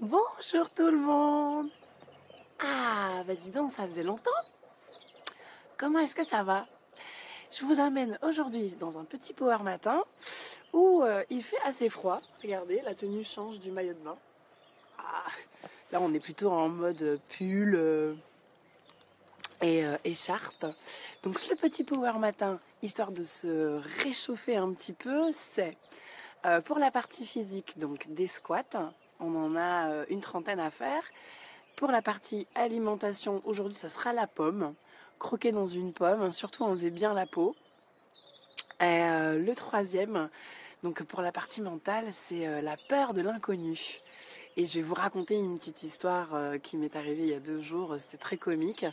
Bonjour tout le monde. Ah, bah dis donc, ça faisait longtemps. Comment est-ce que ça va? Je vous amène aujourd'hui dans un petit power matin où il fait assez froid. Regardez, la tenue change du maillot de bain. Ah, là, on est plutôt en mode pull et écharpe. Donc, le petit power matin, histoire de se réchauffer un petit peu, c'est pour la partie physique, donc des squats. On en a une trentaine à faire. Pour la partie alimentation, aujourd'hui, ça sera la pomme. Croquer dans une pomme, surtout enlever bien la peau. Et le troisième, donc pour la partie mentale, c'est la peur de l'inconnu. Et je vais vous raconter une petite histoire qui m'est arrivée il y a 2 jours. C'était très comique.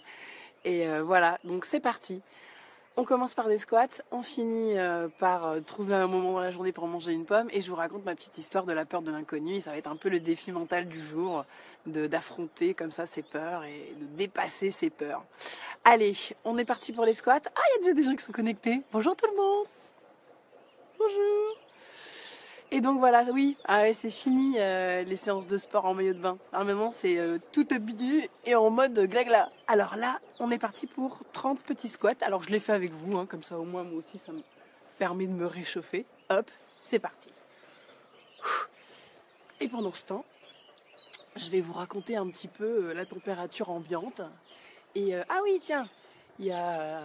Et voilà, donc c'est parti. On commence par des squats, on finit par trouver un moment dans la journée pour manger une pomme et je vous raconte ma petite histoire de la peur de l'inconnu. Et ça va être un peu le défi mental du jour, d'affronter comme ça ses peurs et de dépasser ses peurs. Allez, on est parti pour les squats. Ah, il y a déjà des gens qui sont connectés. Bonjour tout le monde. Bonjour. Et donc voilà, oui, ah ouais, c'est fini les séances de sport en maillot de bain. Alors maintenant c'est tout habillé et en mode glagla. Alors là, on est parti pour 30 petits squats. Alors je l'ai fait avec vous, hein, comme ça au moins moi aussi ça me permet de me réchauffer. Hop, c'est parti. Et pendant ce temps, je vais vous raconter un petit peu la température ambiante. Et ah oui, tiens, il y a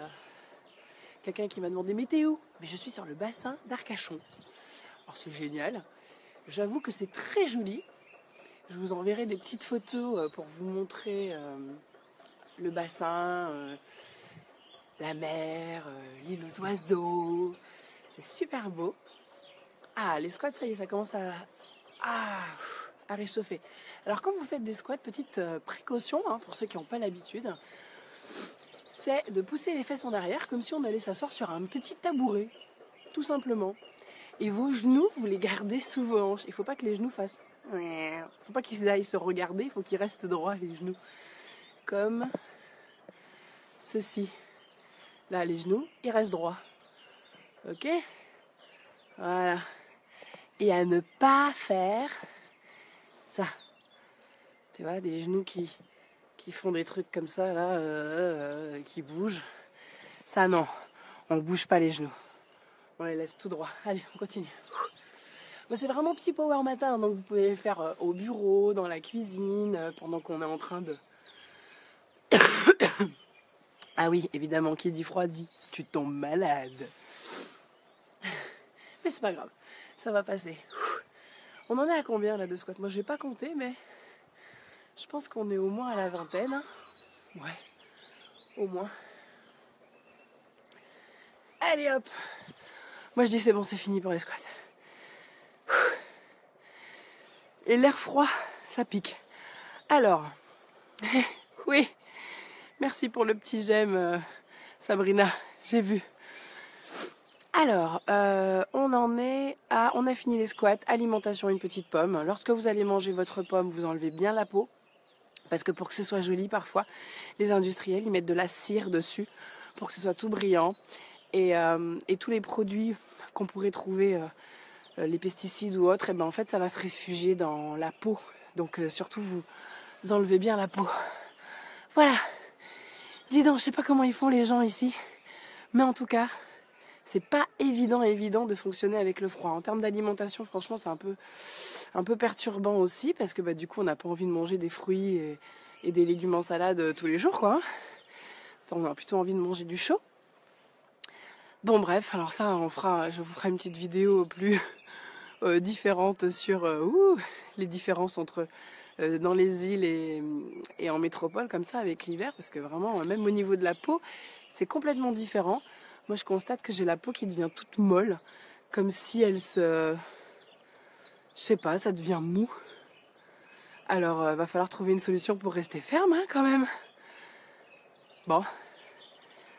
quelqu'un qui m'a demandé mais t'es où? Mais je suis sur le bassin d'Arcachon. Alors c'est génial. J'avoue que c'est très joli. Je vous enverrai des petites photos pour vous montrer le bassin, la mer, l'île aux oiseaux. C'est super beau. Ah, les squats, ça y est, ça commence à réchauffer. Alors quand vous faites des squats, petite précaution hein, pour ceux qui n'ont pas l'habitude, c'est de pousser les fesses en arrière comme si on allait s'asseoir sur un petit tabouret, tout simplement. Et vos genoux, vous les gardez sous vos hanches. Il ne faut pas que les genoux fassent... Il ne faut pas qu'ils aillent se regarder, il faut qu'ils restent droits les genoux. Comme ceci. Là, les genoux, ils restent droits. Ok? Voilà. Et à ne pas faire ça. Tu vois, des genoux qui font des trucs comme ça, là, qui bougent. Ça, non. On ne bouge pas les genoux. On les laisse tout droit. Allez, on continue. Bon, c'est vraiment petit power matin, donc vous pouvez le faire au bureau, dans la cuisine, pendant qu'on est en train de... Ah oui, évidemment, qui dit froid dit tu tombes malade. Mais c'est pas grave, ça va passer. On en est à combien là de squats? Moi, j'ai pas compté, mais je pense qu'on est au moins à la vingtaine. Hein. Ouais, au moins. Allez hop. Moi, je dis c'est bon, c'est fini pour les squats. Et l'air froid, ça pique. Alors, oui, merci pour le petit j'aime, Sabrina, j'ai vu. Alors, on en est à... On a fini les squats, alimentation, une petite pomme. Lorsque vous allez manger votre pomme, vous enlevez bien la peau. Parce que pour que ce soit joli, parfois, les industriels, ils mettent de la cire dessus pour que ce soit tout brillant. Et tous les produits qu'on pourrait trouver, les pesticides ou autres, et ben en fait, ça va se réfugier dans la peau. Donc, surtout, vous enlevez bien la peau. Voilà. Dis donc, je sais pas comment ils font les gens ici. Mais en tout cas... C'est pas évident de fonctionner avec le froid. En termes d'alimentation, franchement, c'est un peu perturbant aussi parce que du coup, on n'a pas envie de manger des fruits et des légumes en salade tous les jours, quoi. On a plutôt envie de manger du chaud. Bon, bref, alors ça, je vous ferai une petite vidéo plus différente sur les différences entre dans les îles et en métropole, comme ça, avec l'hiver, parce que vraiment, même au niveau de la peau, c'est complètement différent. Moi, je constate que j'ai la peau qui devient toute molle, comme si elle se... Je sais pas, ça devient mou. Alors, va falloir trouver une solution pour rester ferme, hein, quand même. Bon,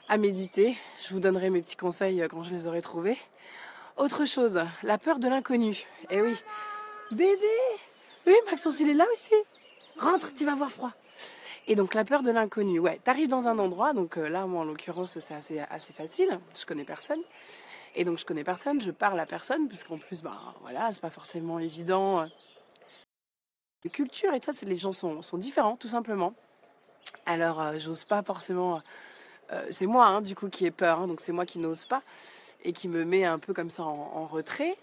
à méditer. Je vous donnerai mes petits conseils quand je les aurai trouvés. Autre chose, la peur de l'inconnu. Eh oui. Bébé! Oui, Maxence, il est là aussi. Rentre, tu vas avoir froid. Et donc la peur de l'inconnu, ouais, t'arrives dans un endroit, donc là moi en l'occurrence c'est assez facile, je connais personne. Et donc je connais personne, je parle à personne, puisqu'en plus, voilà, c'est pas forcément évident culture et tout ça, les gens sont différents, tout simplement. Alors, j'ose pas forcément... c'est moi, hein, du coup, qui ai peur, hein, donc c'est moi qui n'ose pas et qui me met un peu comme ça en retrait.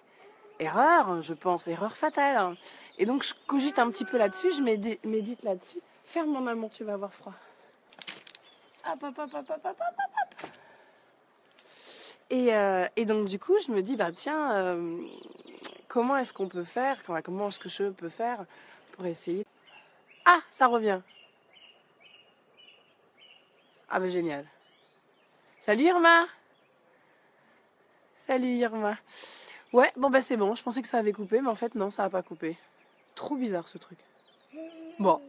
Erreur, je pense, erreur fatale. Hein. Et donc, je cogite un petit peu là-dessus, je médite là-dessus. Ferme mon amour, tu vas avoir froid. Hop, hop, hop, hop, hop, hop, hop. Et donc, du coup, je me dis, bah tiens, comment est-ce qu'on peut faire, comment est-ce que je peux faire pour essayer... Ah, ça revient. Ah bah génial. Salut Irma. Salut Irma. Ouais, bon bah c'est bon, je pensais que ça avait coupé, mais en fait non, ça n'a pas coupé. Trop bizarre ce truc. Bon,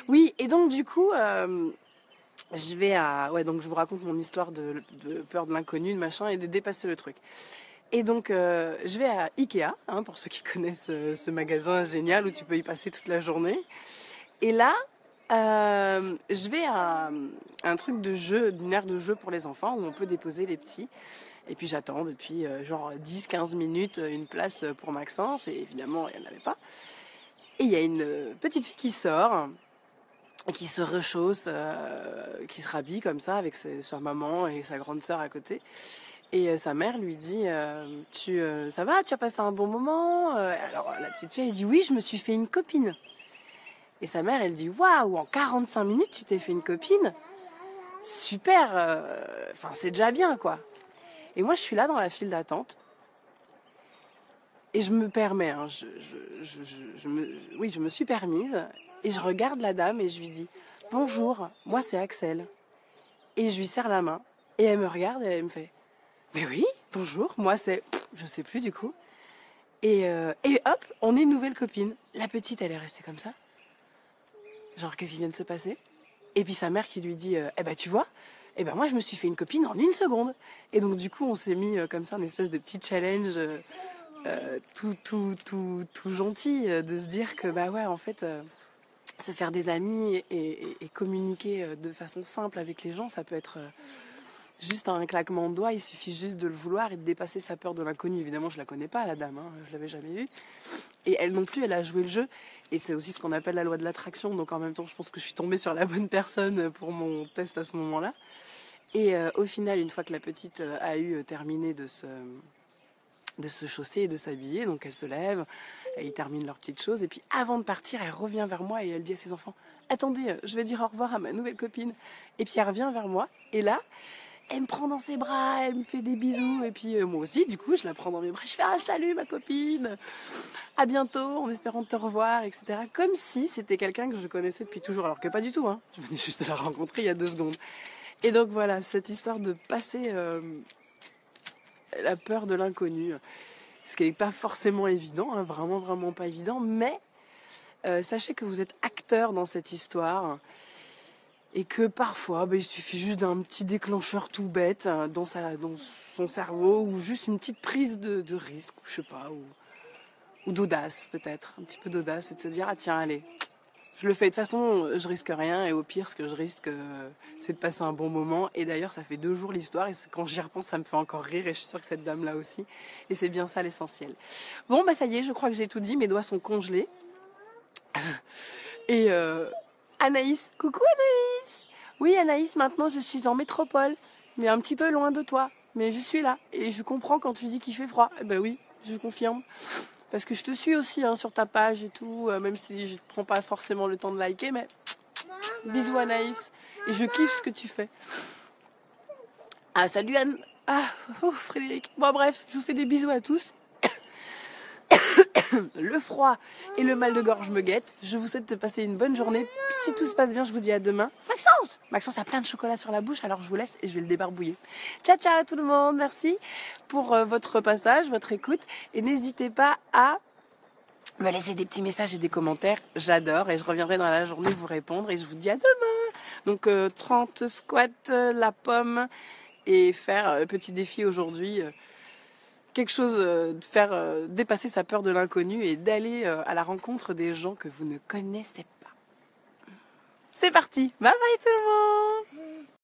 oui, et donc du coup, je vais à... Ouais, donc je vous raconte mon histoire de peur de l'inconnu, de machin, et de dépasser le truc. Et donc, je vais à Ikea, hein, pour ceux qui connaissent ce magasin génial où tu peux y passer toute la journée. Et là, je vais à un truc de jeu, d'une aire de jeu pour les enfants où on peut déposer les petits. Et puis j'attends depuis genre 10-15 minutes une place pour Maxence. Et évidemment, il n'y en avait pas. Et il y a une petite fille qui sort, qui se rechausse, qui se rhabille comme ça avec sa maman et sa grande sœur à côté. Et sa mère lui dit ça va, tu as passé un bon moment? Alors la petite fille elle dit oui, je me suis fait une copine. Et sa mère elle dit waouh, en 45 minutes tu t'es fait une copine? Super, enfin c'est déjà bien quoi. Et moi je suis là dans la file d'attente et je me permets, hein, je me suis permise et je regarde la dame et je lui dis bonjour, moi c'est Axel. Et je lui serre la main et elle me regarde et elle me fait mais oui, bonjour, moi c'est... Je sais plus du coup. Et hop, on est une nouvelle copine. La petite, elle est restée comme ça. Genre, qu'est-ce qui vient de se passer? Et puis sa mère qui lui dit, eh ben tu vois, eh ben moi je me suis fait une copine en 1 seconde. Et donc du coup, on s'est mis comme ça, une espèce de petit challenge tout gentil, de se dire que bah ouais, en fait, se faire des amis et communiquer de façon simple avec les gens, ça peut être... juste un claquement de doigts, il suffit juste de le vouloir et de dépasser sa peur de l'inconnu. Évidemment, je la connais pas, la dame, hein, je l'avais jamais vue. Et elle non plus, elle a joué le jeu. Et c'est aussi ce qu'on appelle la loi de l'attraction. Donc en même temps, je pense que je suis tombée sur la bonne personne pour mon test à ce moment-là. Et au final, une fois que la petite a eu terminé de se chausser et de s'habiller, donc elle se lève, ils terminent leurs petites choses. Et puis avant de partir, elle revient vers moi et elle dit à ses enfants, attendez, je vais dire au revoir à ma nouvelle copine. Et puis elle revient vers moi. Et là... elle me prend dans ses bras, elle me fait des bisous. Et puis moi aussi, du coup, je la prends dans mes bras. Je fais ah, salut ma copine, à bientôt, en espérant te revoir, etc. Comme si c'était quelqu'un que je connaissais depuis toujours, alors que pas du tout. Hein. Je venais juste de la rencontrer il y a 2 secondes. Et donc voilà, cette histoire de passer la peur de l'inconnu, ce qui n'est pas forcément évident, hein, vraiment, vraiment pas évident. Mais sachez que vous êtes acteur dans cette histoire. Et que parfois, il suffit juste d'un petit déclencheur tout bête dans son cerveau, ou juste une petite prise de risque, je sais pas, ou d'audace peut-être, un petit peu d'audace, et de se dire, ah tiens, allez, je le fais, de toute façon, je risque rien, et au pire, ce que je risque, c'est de passer un bon moment. Et d'ailleurs, ça fait 2 jours l'histoire, et quand j'y repense, ça me fait encore rire, et je suis sûre que cette dame-là aussi, et c'est bien ça l'essentiel. Bon, ça y est, je crois que j'ai tout dit, mes doigts sont congelés. Et Anaïs, coucou Anaïs! Oui Anaïs, maintenant je suis en métropole, mais un petit peu loin de toi. Mais je suis là et je comprends quand tu dis qu'il fait froid. Eh ben oui, je confirme. Parce que je te suis aussi hein, sur ta page et tout, même si je ne prends pas forcément le temps de liker, mais bisous Anaïs. Et je kiffe ce que tu fais. Ah salut Anne. Ah, oh, Frédéric. Bon bref, je vous fais des bisous à tous. Le froid et le mal de gorge me guettent. Je vous souhaite de passer une bonne journée. Si tout se passe bien, je vous dis à demain. Maxence a plein de chocolat sur la bouche, alors je vous laisse et je vais le débarbouiller. Ciao, ciao tout le monde. Merci pour votre passage, votre écoute. Et n'hésitez pas à me laisser des petits messages et des commentaires. J'adore et je reviendrai dans la journée vous répondre. Et je vous dis à demain. Donc 30 squats, la pomme et faire le petit défi aujourd'hui. Quelque chose de faire dépasser sa peur de l'inconnu et d'aller à la rencontre des gens que vous ne connaissez pas. C'est parti, bye bye tout le monde!